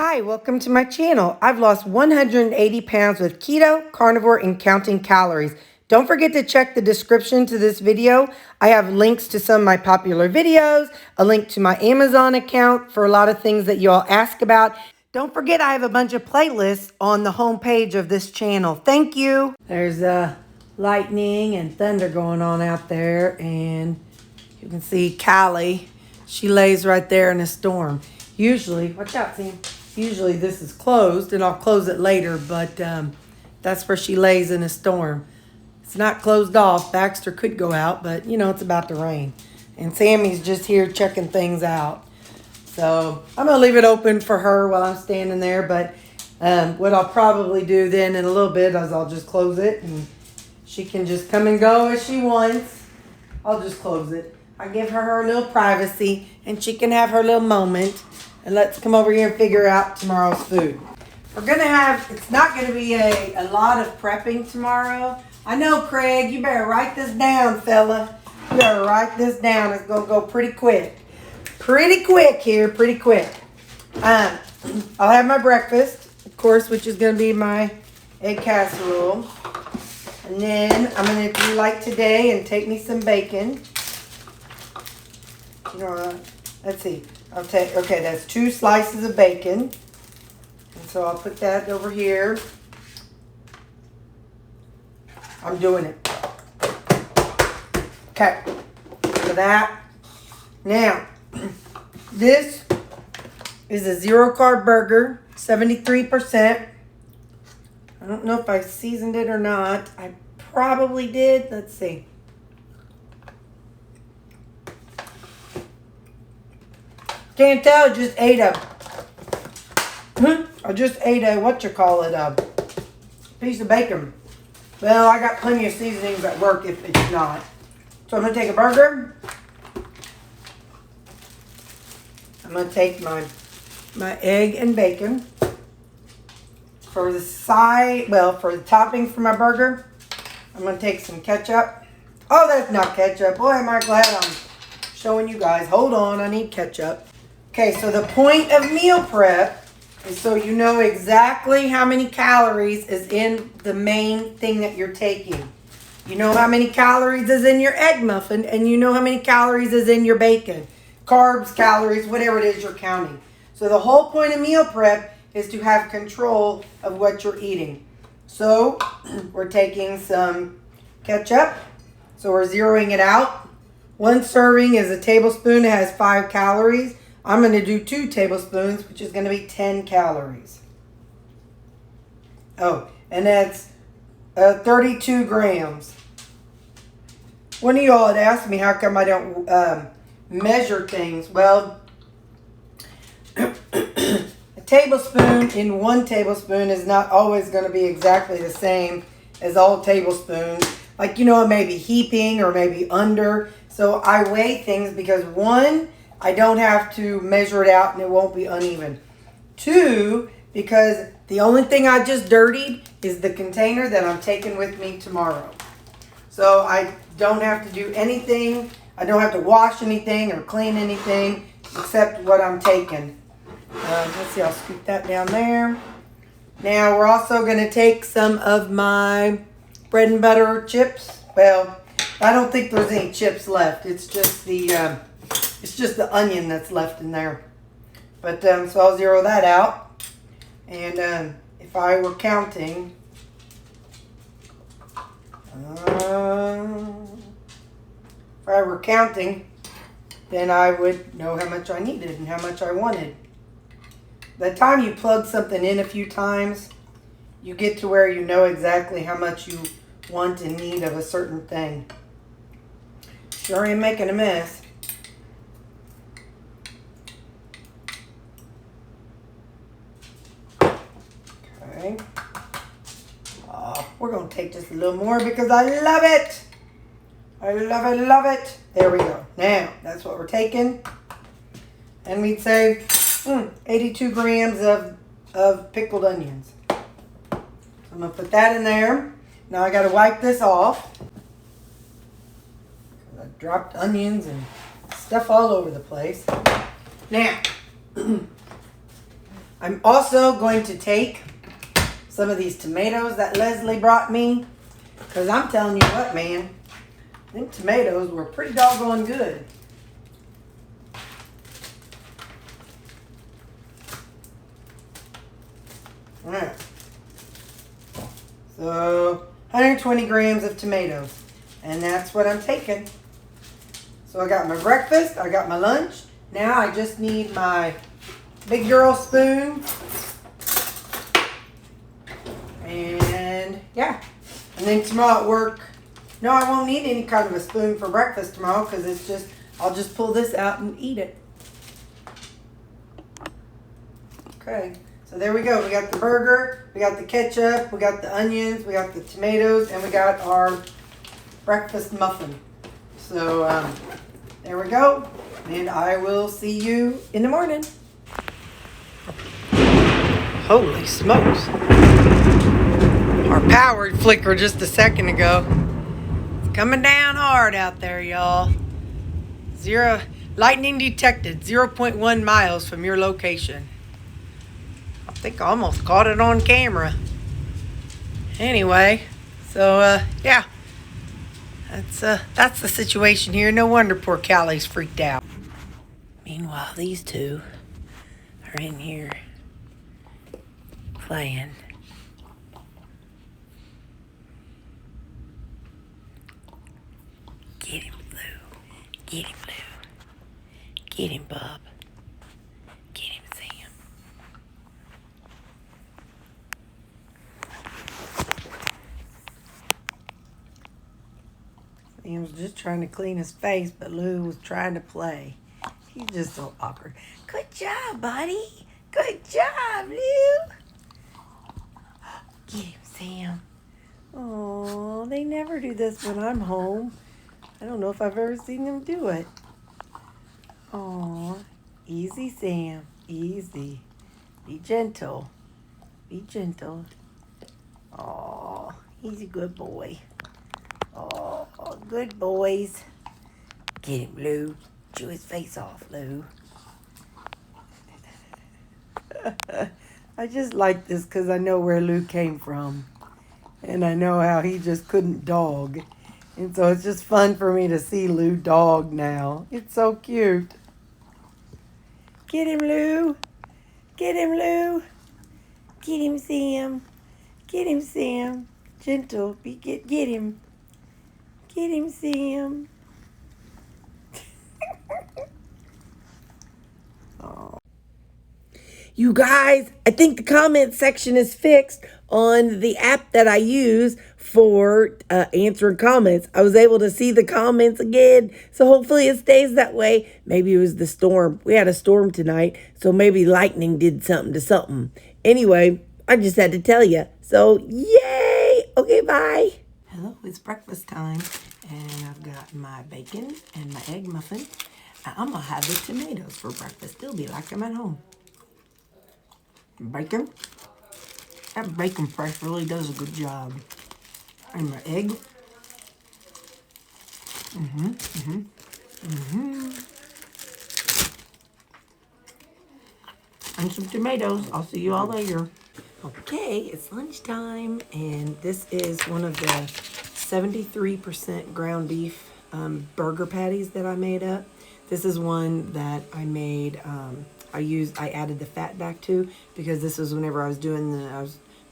Hi, welcome to my channel. I've lost 180 pounds with keto, carnivore, and counting calories. Don't forget to check the description to this video. I have links to some of my popular videos, a link to my Amazon account for a lot of things that you all ask about. Don't forget I have a bunch of playlists on the home page of this channel. Thank you. There's lightning and thunder going on out there, and you can see Callie. She lays right there in a storm. Usually, watch out, Sam. Usually this is closed, and I'll close it later, but that's where she lays in a storm. It's not closed off. Baxter could go out, but, you know, it's about to rain. And Sammy's just here checking things out. So I'm going to leave it open for her while I'm standing there, but what I'll probably do then in a little bit is I'll just close it, and she can just come and go as she wants. I'll just close it. I give her little privacy, and she can have her little moment. And let's come over here and figure out tomorrow's food. We're going to have, it's not going to be a lot of prepping tomorrow. I know, Craig, you better write this down, fella. You better write this down. It's going to go pretty quick. Pretty quick here, pretty quick. I'll have my breakfast, of course, which is going to be my egg casserole. And then I'm going to do like today and take me some bacon. You know, let's see. I'll take, okay, that's 2 slices of bacon. And so I'll put that over here. I'm doing it. Okay, for that. Now, this is a 0 carb burger, 73%. I don't know if I seasoned it or not. I probably did. Let's see. Can't tell, just ate a, I just ate a, a piece of bacon. Well, I got plenty of seasonings at work if it's not. So I'm going to take a burger. I'm going to take my egg and bacon. For the side, well, for the topping for my burger, I'm going to take some ketchup. Oh, that's not ketchup. Boy, am I glad I'm showing you guys. Hold on, I need ketchup. Okay, so the point of meal prep is so you know exactly how many calories is in the main thing that you're taking. You know how many calories is in your egg muffin, and you know how many calories is in your bacon. Carbs, calories, whatever it is you're counting. So the whole point of meal prep is to have control of what you're eating. So we're taking some ketchup. So we're zeroing it out. 1 serving is a tablespoon. It has 5 calories. I'm going to do 2 tablespoons, which is going to be 10 calories. Oh, and that's 32 grams. One of y'all had asked me how come I don't measure things. Well, a tablespoon in 1 tablespoon is not always going to be exactly the same as all tablespoons. Like, you know, it may be heaping or maybe under. So I weigh things because 1, I don't have to measure it out and it won't be uneven. 2, because the only thing I just dirtied is the container that I'm taking with me tomorrow. So I don't have to do anything. I don't have to wash anything or clean anything except what I'm taking. Let's see, I'll scoop that down there. Now we're also going to take some of my bread and butter chips. Well, I don't think there's any chips left. It's just the onion that's left in there. But so I'll zero that out. And if I were counting, then I would know how much I needed and how much I wanted. By the time you plug something in a few times, you get to where you know exactly how much you want and need of a certain thing. Sure am making a mess. Okay. We're going to take just a little more because I love it. I love it. There we go. Now, that's what we're taking. And we'd say 82 grams of pickled onions. So I'm going to put that in there. Now I got to wipe this off. I dropped onions and stuff all over the place. Now, I'm also going to take some of these tomatoes that Leslie brought me. Because I'm telling you what, man. I think tomatoes were pretty doggone good. Alright. So, 120 grams of tomatoes. And that's what I'm taking. So I got my breakfast, I got my lunch. Now I just need my big girl spoon. And yeah. And then tomorrow at work, no, I won't need any kind of a spoon for breakfast tomorrow because it's just, I'll just pull this out and eat it. Okay, so there we go. We got the burger, we got the ketchup, we got the onions, we got the tomatoes, and we got our breakfast muffin. So there we go. And I will see you in the morning. Holy smokes. Our power flickered just a second ago. It's coming down hard out there, y'all. Lightning detected 0.1 miles from your location. I think I almost caught it on camera. Anyway, so yeah. That's the situation here. No wonder poor Callie's freaked out. Meanwhile, these two are in here playing. Get him, Blue. Get him, Blue. Get him, Bub. Get him, Sam. Sam's just trying to clean his face, but Lou was trying to play. He's just so awkward. Good job, buddy. Good job, Lou. Get him, Sam. Oh, they never do this when I'm home. I don't know if I've ever seen them do it. Oh, easy, Sam. Easy. Be gentle. Be gentle. Oh, he's a good boy. Oh, good boys. Get him, Lou. Chew his face off, Lou. I just like this because I know where Lou came from. And I know how he just couldn't dog. And so it's just fun for me to see Lou dog now. It's so cute. Get him, Lou. Get him, Lou. Get him, Sam. Get him, Sam. Gentle. Get him. Get him, Sam. Oh. You guys, I think the comment section is fixed on the app that I use for answering comments. I was able to see the comments again, so hopefully it stays that way. Maybe it was the storm. We had a storm tonight, so maybe lightning did something to something. Anyway, I just had to tell you. So, yay! Okay, bye. Hello, it's breakfast time, and I've got my bacon and my egg muffin. I'm going to have the tomatoes for breakfast. It'll be like I'm at home. Bacon. That bacon press really does a good job. And my egg. And some tomatoes. I'll see you all later. Okay, it's lunchtime, and this is one of the 73% ground beef burger patties that I made up. This is one that I made, I added the fat back to, because this was whenever I was doing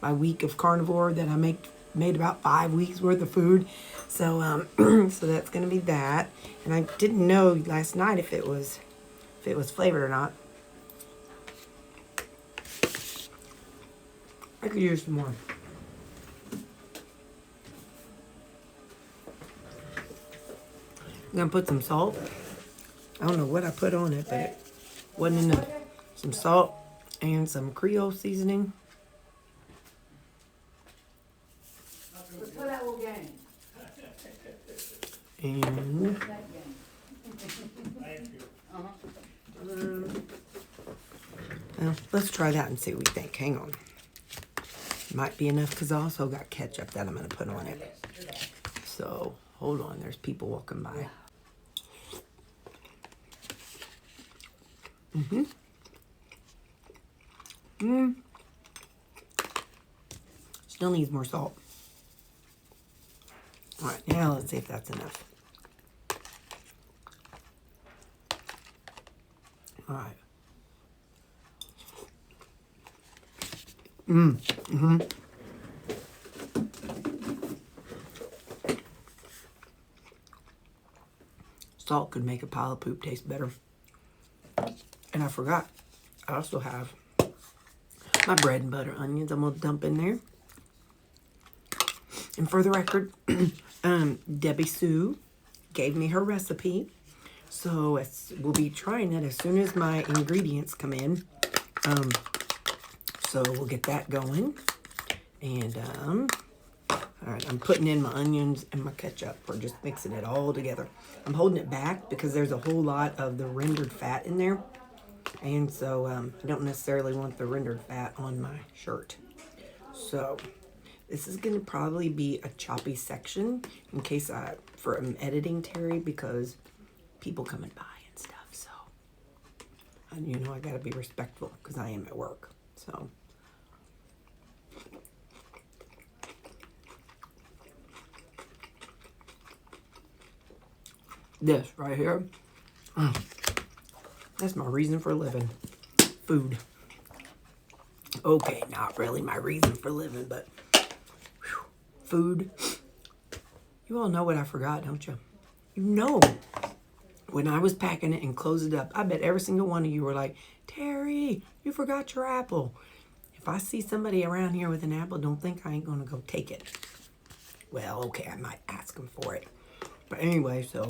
my week of carnivore that I made about 5 weeks worth of food. So so that's gonna be that. And I didn't know last night if it was flavored or not. I could use some more. I'm gonna put some salt. I don't know what I put on it, but it wasn't enough. Some salt and some Creole seasoning. And well, let's try that and see what we think. Hang on. Might be enough because I also got ketchup that I'm going to put on it. So, hold on. There's people walking by. Still needs more salt. All right, now let's see if that's enough. All right. Salt could make a pile of poop taste better. And I forgot, I also have my bread and butter onions I'm gonna dump in there. And for the record, Debbie Sue gave me her recipe. So we'll be trying it as soon as my ingredients come in. So we'll get that going. And, all right, I'm putting in my onions and my ketchup. We're just mixing it all together. I'm holding it back because there's a whole lot of the rendered fat in there. And so I don't necessarily want the rendered fat on my shirt. So this is going to probably be a choppy section in case for editing, Terry, because people coming by and stuff. So, and you know, I got to be respectful because I am at work. So. This right here, that's my reason for living. Food. Okay, not really my reason for living, but whew, food. You all know what I forgot, don't you? You know, when I was packing it and closed it up, I bet every single one of you were like, Terry, you forgot your apple. If I see somebody around here with an apple, don't think I ain't gonna go take it. Well, okay, I might ask them for it. But anyway, so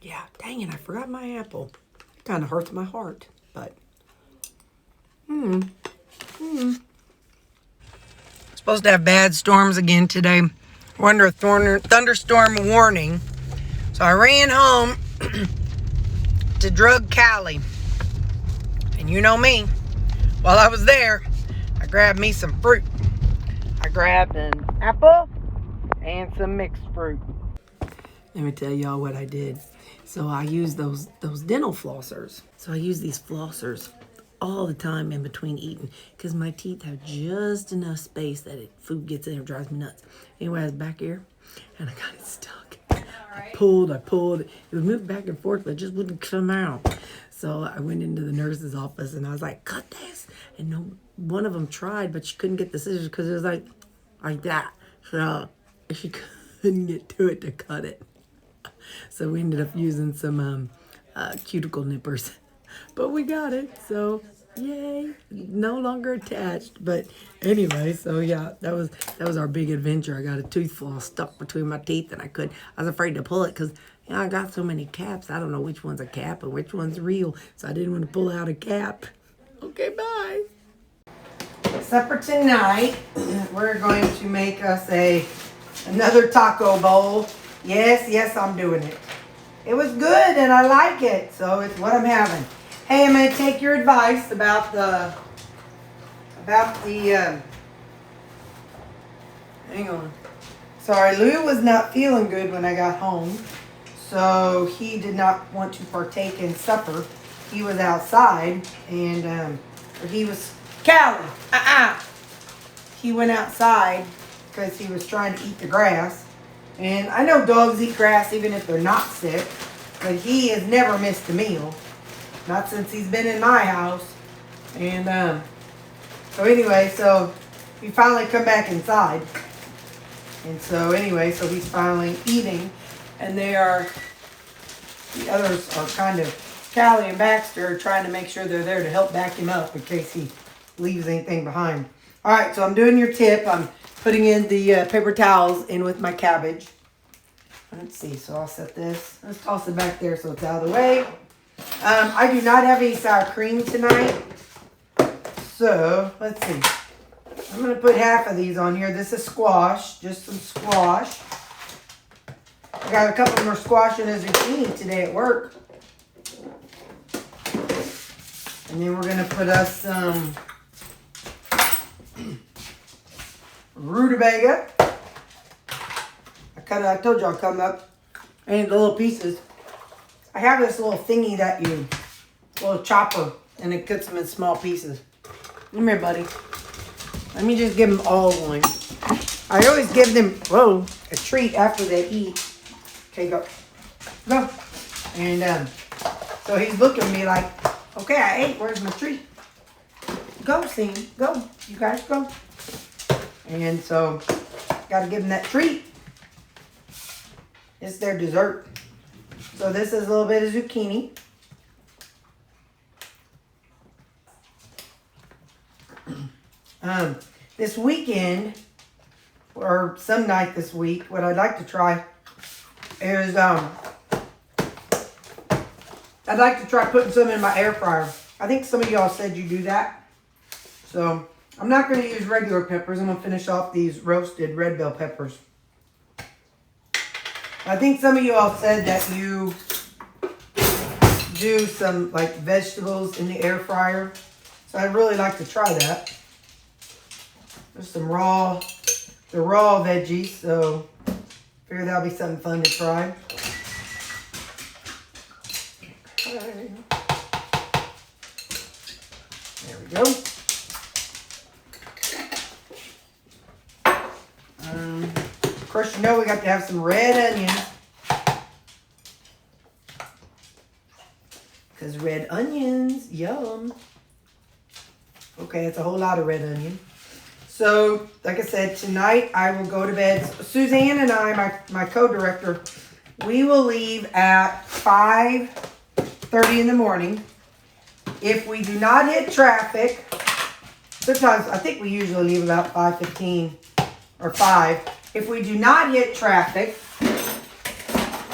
yeah, dang it, I forgot my apple. It kind of hurts my heart, but Supposed to have bad storms again today. We're under a thunderstorm warning. So I ran home to drug Cali. And you know me, while I was there, I grabbed me some fruit. I grabbed an apple and some mixed fruit. Let me tell y'all what I did. So I use those dental flossers. So I use these flossers all the time in between eating because my teeth have just enough space that food gets in and drives me nuts. Anyway, I was back here and I got it stuck. I pulled. It would move back and forth, but it just wouldn't come out. So I went into the nurse's office and I was like, cut this. And no, one of them tried, but she couldn't get the scissors because it was like that. So she couldn't get to it to cut it. So we ended up using some cuticle nippers, but we got it. So yay, no longer attached. But anyway, so yeah, that was our big adventure. I got a tooth floss stuck between my teeth, and I was afraid to pull it because you know I got so many caps. I don't know which one's a cap and which one's real, so I didn't want to pull out a cap. Okay, bye. Supper tonight. We're going to make us another taco bowl. Yes, I'm doing it. It was good and I like it, so it's what I'm having. Hey, I'm going to take your advice about the hang on. Sorry, Lou was not feeling good when I got home, so he did not want to partake in supper. He was outside and he was Callie. He went outside because he was trying to eat the grass. And I know dogs eat grass even if they're not sick, but he has never missed a meal. Not since he's been in my house. And so anyway, so he finally come back inside. And so anyway, so he's finally eating. And the others are kind of, Callie and Baxter are trying to make sure they're there to help back him up in case he leaves anything behind. All right, so I'm doing your tip. I'm putting in the paper towels in with my cabbage. Let's see, so I'll set this. Let's toss it back there so it's out of the way. I do not have any sour cream tonight. So, let's see. I'm going to put half of these on here. This is squash, just some squash. I got a couple more squash in a zucchini today at work. And then we're going to put us some rutabaga. I told you I'll come up. And the little pieces. I have this little thingy little chopper, and it cuts them in small pieces. Come here, buddy. Let me just give them all one. I always give them, whoa, a treat after they eat. Okay, go. Go. And so he's looking at me like, okay, I ate. Where's my treat? Go, Scene. Go. You guys go. And so, got to give them that treat. It's their dessert. So this is a little bit of zucchini. This weekend, or some night this week, what I'd like to try is, I'd like to try putting some in my air fryer. I think some of y'all said you do that. So, I'm not going to use regular peppers. I'm going to finish off these roasted red bell peppers. I think some of you all said that you do some like vegetables in the air fryer. So I'd really like to try that. There's some raw veggies, so figure that'll be something fun to try. Okay. There we go. Of course, you know we got to have some red onions. Because red onions, yum. Okay, it's a whole lot of red onion. So, like I said, tonight I will go to bed. Suzanne and I, my co-director, we will leave at 5:30 in the morning. If we do not hit traffic, sometimes I think we usually leave about 5:15 or 5. If we do not hit traffic,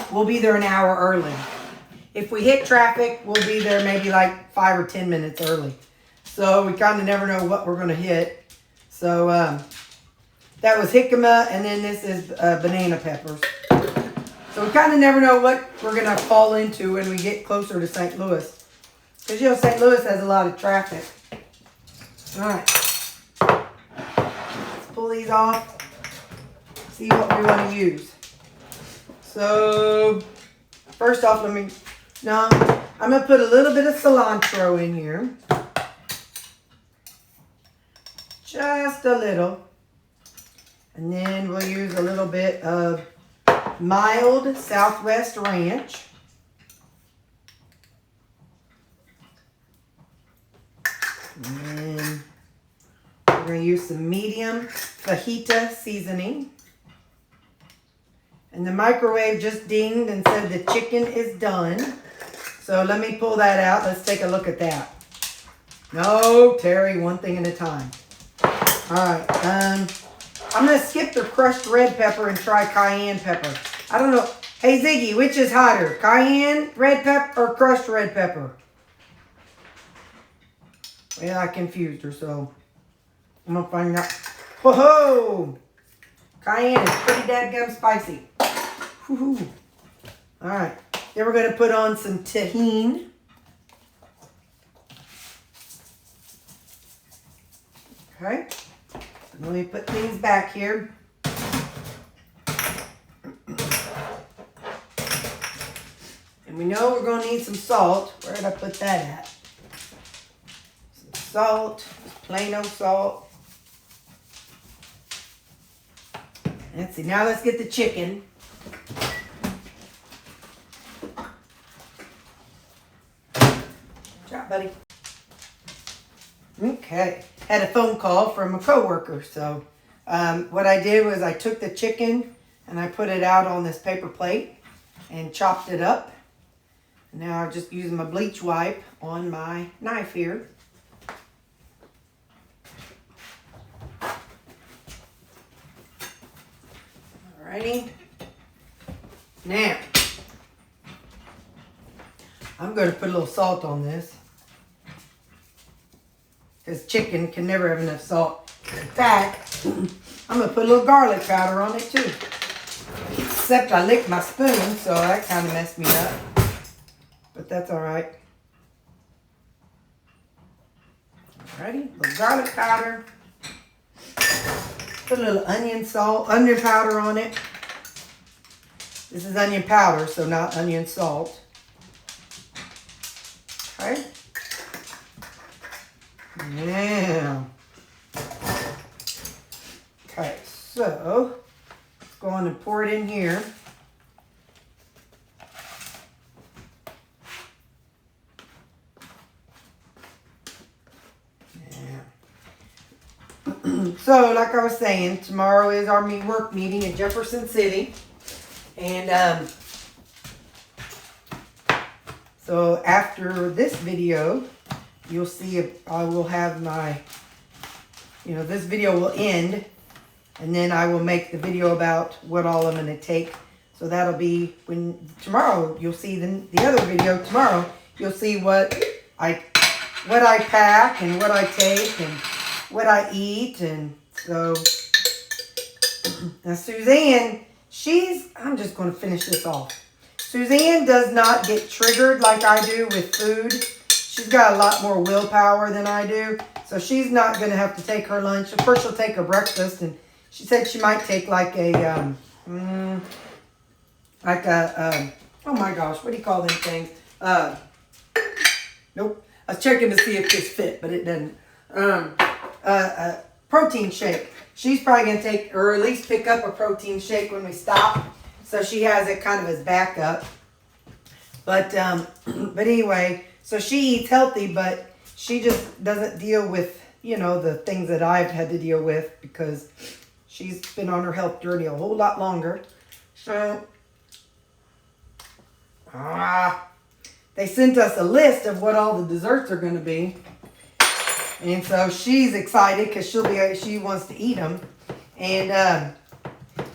we'll be there an hour early. If we hit traffic, we'll be there maybe like 5 or 10 minutes early. So we kind of never know what we're going to hit. So that was jicama, and then this is banana peppers. So we kind of never know what we're going to fall into when we get closer to St. Louis. Because, you know, St. Louis has a lot of traffic. All right. Let's pull these off. See what we want to use. So, first off, I'm going to put a little bit of cilantro in here. Just a little. And then we'll use a little bit of mild Southwest ranch. And then we're going to use some medium fajita seasoning. And the microwave just dinged and said the chicken is done. So let me pull that out. Let's take a look at that. No, Terry, one thing at a time. All right. I'm going to skip the crushed red pepper and try cayenne pepper. I don't know. Hey, Ziggy, which is hotter? Cayenne red pepper or crushed red pepper? Well, I confused her, so I'm going to find out. Whoa! Cayenne is pretty dadgum spicy. Woo-hoo. All right. Then we're going to put on some tahini. Okay. Let me put things back here. And we know we're going to need some salt. Where did I put that at? Some salt. Just plain old salt. Let's see. Now let's get the chicken. Good job, buddy. Okay. Had a phone call from a coworker. So what I did was I took the chicken and I put it out on this paper plate and chopped it up. Now I'm just using my bleach wipe on my knife here. Alrighty. Now, I'm going to put a little salt on this. Because chicken can never have enough salt. In fact, I'm going to put a little garlic powder on it too. Except I licked my spoon, so that kind of messed me up. But that's alright. Alrighty, a little garlic powder. Put a little onion powder on it. This is onion powder, so not onion salt. Okay. Yeah. Okay, so let's go on and pour it in here. So, like I was saying, tomorrow is our work meeting in Jefferson City. And so after this video, you'll see if I will have my, this video will end. And then I will make the video about what all I'm going to take. So that'll be when tomorrow you'll see the other video tomorrow. You'll see what I pack and what I take and what I eat. And so now Suzanne, I'm just going to finish this off. Suzanne does not get triggered like I do with food. She's got a lot more willpower than I do. So she's not going to have to take her lunch. Of course, she'll take her breakfast, and she said she might take like a, oh my gosh, what do you call them things? Nope. I was checking to see if this fit, but it didn't. Protein shake. She's probably going to take, or at least pick up a protein shake when we stop. So she has it kind of as backup. But anyway, so she eats healthy, but she just doesn't deal with, the things that I've had to deal with because she's been on her health journey a whole lot longer. So, they sent us a list of what all the desserts are going to be. And so she's excited because she wants to eat them. And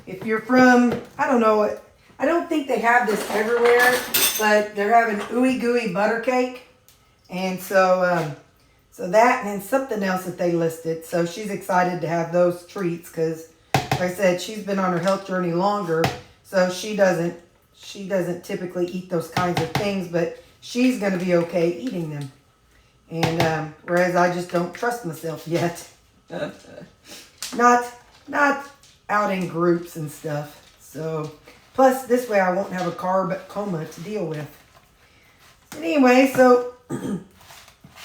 if you're from, I don't know, I don't think they have this everywhere, but they're having ooey gooey butter cake. And so, so that and then something else that they listed. So she's excited to have those treats because, like I said, she's been on her health journey longer. So she doesn't typically eat those kinds of things, but she's going to be okay eating them. And whereas I just don't trust myself yet. Not out in groups and stuff. So plus this way I won't have a carb coma to deal with. Anyway, so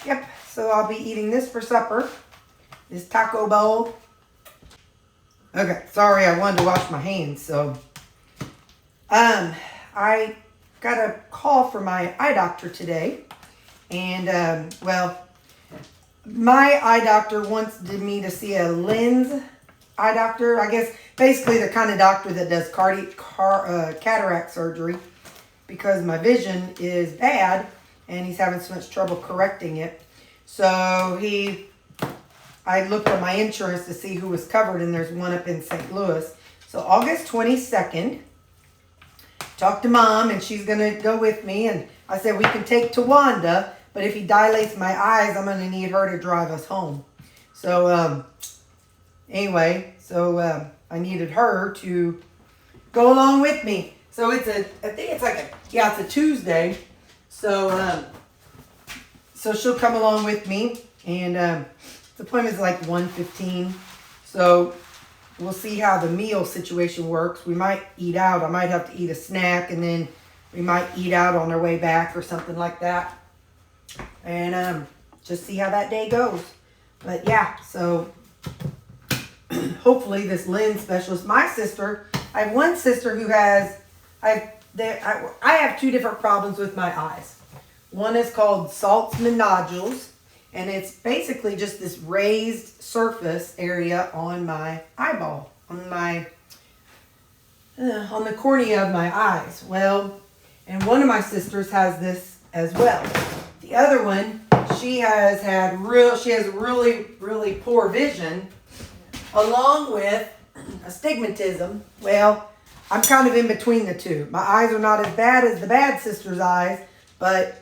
yep. So I'll be eating this for supper. This taco bowl. Okay, sorry, I wanted to wash my hands. So I got a call from my eye doctor today. And, well, my eye doctor wanted me to see a lens eye doctor. I guess basically the kind of doctor that does cataract surgery because my vision is bad and he's having so much trouble correcting it. So I looked at my insurance to see who was covered, and there's one up in St. Louis. So August 22nd, talked to Mom, and she's going to go with me. And I said we can take Tawanda, but if he dilates my eyes, I'm going to need her to drive us home. So anyway, so I needed her to go along with me. So I think it's it's a Tuesday. So so she'll come along with me, and the appointment's like 1:15. So we'll see how the meal situation works. We might eat out. I might have to eat a snack, and then we might eat out on our way back or something like that. And just see how that day goes. But yeah, so hopefully this lens specialist, my sister, I have one sister who has, I have two different problems with my eyes. One is called Saltzman nodules, and it's basically just this raised surface area on my eyeball, on the cornea of my eyes. Well, and one of my sisters has this as well. The other one, she has really, really poor vision, along with astigmatism. Well, I'm kind of in between the two. My eyes are not as bad as the bad sister's eyes, but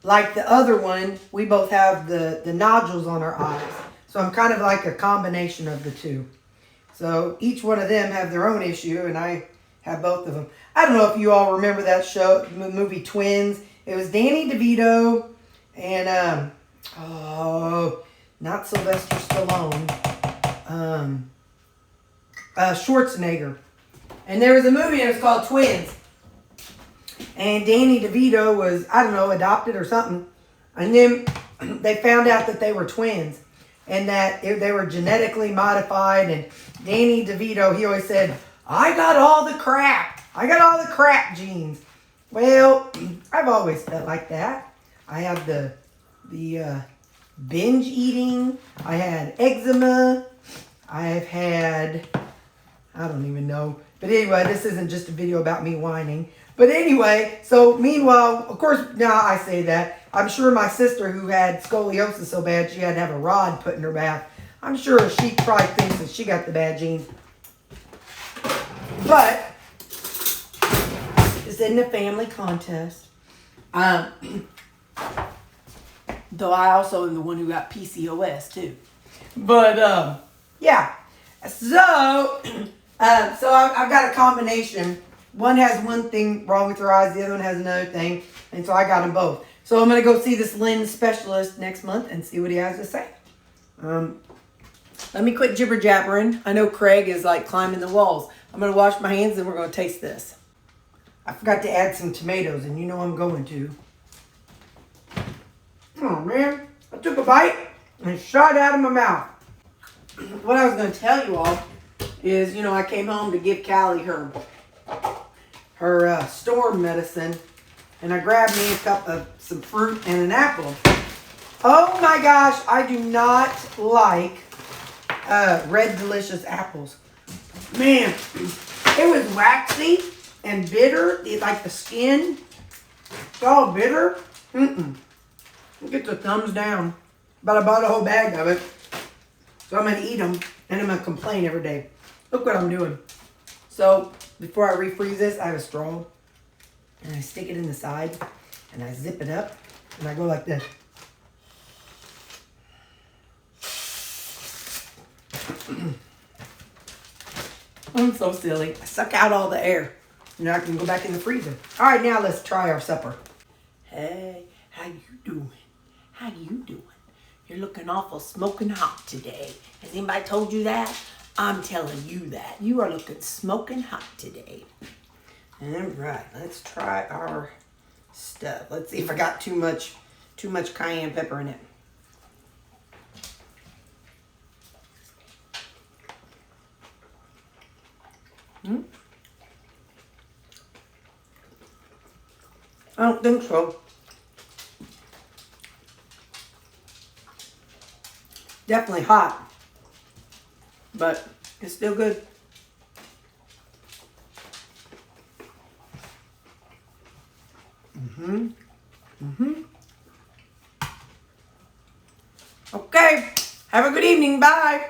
like the other one, we both have the nodules on our eyes. So I'm kind of like a combination of the two. So each one of them have their own issue, and I have both of them. I don't know if you all remember that movie Twins. It was Danny DeVito and, not Sylvester Stallone, Schwarzenegger. And there was a movie, and it was called Twins. And Danny DeVito was, I don't know, adopted or something. And then they found out that they were twins and that they were genetically modified. And Danny DeVito, he always said, I got all the crap. I got all the crap genes. Well, I've always felt like that. I have the binge eating. I had eczema. I've had, I don't even know. But anyway, this isn't just a video about me whining. But anyway, so meanwhile, of course, now I say that, I'm sure my sister who had scoliosis so bad she had to have a rod put in her back, I'm sure she probably thinks that she got the bad genes. But this isn't a family contest. Though I also am the one who got PCOS too. But yeah. So I've got a combination. One has one thing wrong with her eyes, the other one has another thing, and so I got them both. So I'm gonna go see this lens specialist next month and see what he has to say. Let me quit jibber jabbering. I know Craig is like climbing the walls. I'm gonna wash my hands and we're gonna taste this. I forgot to add some tomatoes, and you know I'm going to. Oh man, I took a bite and it shot out of my mouth. What I was going to tell you all is, you know, I came home to give Callie her storm medicine, and I grabbed me a cup of some fruit and an apple. Oh my gosh, I do not like Red Delicious apples. Man, it was waxy and bitter, like the skin. It's all bitter. Get the thumbs down. But I bought a whole bag of it. So I'm going to eat them, and I'm going to complain every day. Look what I'm doing. So before I refreeze this, I have a straw. And I stick it in the side. And I zip it up. And I go like this. I'm so silly. I suck out all the air. Now I can go back in the freezer. All right, now let's try our supper. Hey, how you doing? How you doing? You're looking awful smoking hot today. Has anybody told you that? I'm telling you that. You are looking smoking hot today. All right, let's try our stuff. Let's see if I got too much cayenne pepper in it. I don't think so. Definitely hot, but it's still good. Okay, have a good evening. Bye.